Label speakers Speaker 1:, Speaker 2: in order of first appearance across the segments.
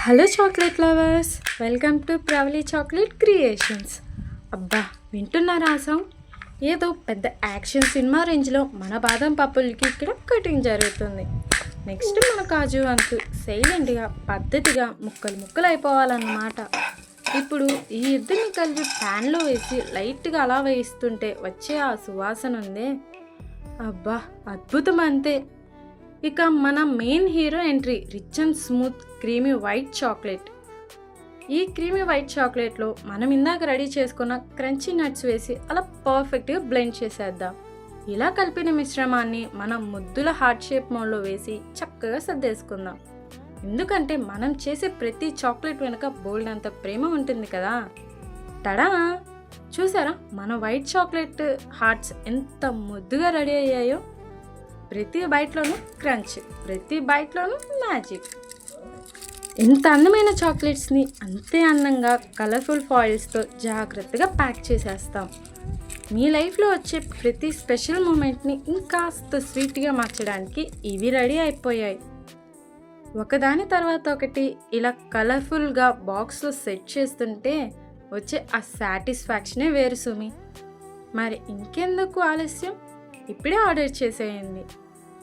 Speaker 1: Hello chocolate lovers, welcome to Pravali chocolate creations. అబ్బా, వింటున్నారా ఆ సాంగ్? ఏదో పెద్ద యాక్షన్ సినిమా రేంజ్లో మన బాదం పప్పులకి ఇక్కడ కటింగ్ జరుగుతుంది. నెక్స్ట్ మన కాజు వంతు సైలెంట్గా పద్ధతిగా ముక్కలు ముక్కలు అయిపోవాలన్నమాట. ఇప్పుడు ఈ ఇద్దరిని కలిపి ప్యాన్లో వేసి లైట్గా అలా వేయిస్తుంటే వచ్చే ఆ సువాసన ఉందే, అబ్బా అద్భుతం అంతే. ఇక మన main hero entry, rich and smooth creamy white chocolate. ఈ క్రీమీ వైట్ చాక్లెట్లో మనం ఇందాక రెడీ చేసుకున్న క్రంచీ నట్స్ వేసి అలా పర్ఫెక్ట్గా బ్లెండ్ చేసేద్దాం. ఇలా కలిపిన మిశ్రమాన్ని మనం ముద్దుల హార్ట్ షేప్ మోడ్లో వేసి చక్కగా సర్దేసుకుందాం. ఎందుకంటే మనం చేసే ప్రతి చాక్లెట్ వెనుక బోల్డ్ అంత ప్రేమ ఉంటుంది కదా. తడా, చూసారా మన వైట్ చాక్లెట్ హార్ట్స్ ఎంత ముద్దుగా రెడీ అయ్యాయో. ప్రతి బైట్లోనూ క్రంచ్, ప్రతి బైట్లోనూ మ్యాజిక్. ఎంత అందమైన చాక్లెట్స్ని అంతే అందంగా కలర్ఫుల్ ఫాయిల్స్తో జాగ్రత్తగా ప్యాక్ చేసేస్తాం. మీ లైఫ్లో వచ్చే ప్రతి స్పెషల్ మూమెంట్ని ఇంకాస్త స్వీట్గా మార్చడానికి ఇవి రెడీ అయిపోయాయి. ఒకదాని తర్వాత ఒకటి ఇలా కలర్ఫుల్గా బాక్స్లో సెట్ చేస్తుంటే వచ్చే ఆ సాటిస్ఫాక్షనే వేరు సుమి. మరి ఇంకెందుకు ఆలస్యం, ఇప్పుడే ఆర్డర్ చేసేయండి.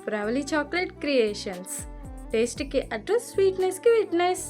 Speaker 1: ప్రవళి చాక్లెట్ క్రియేషన్స్, టేస్ట్కి అడ్రస్, స్వీట్నెస్కి విట్నెస్.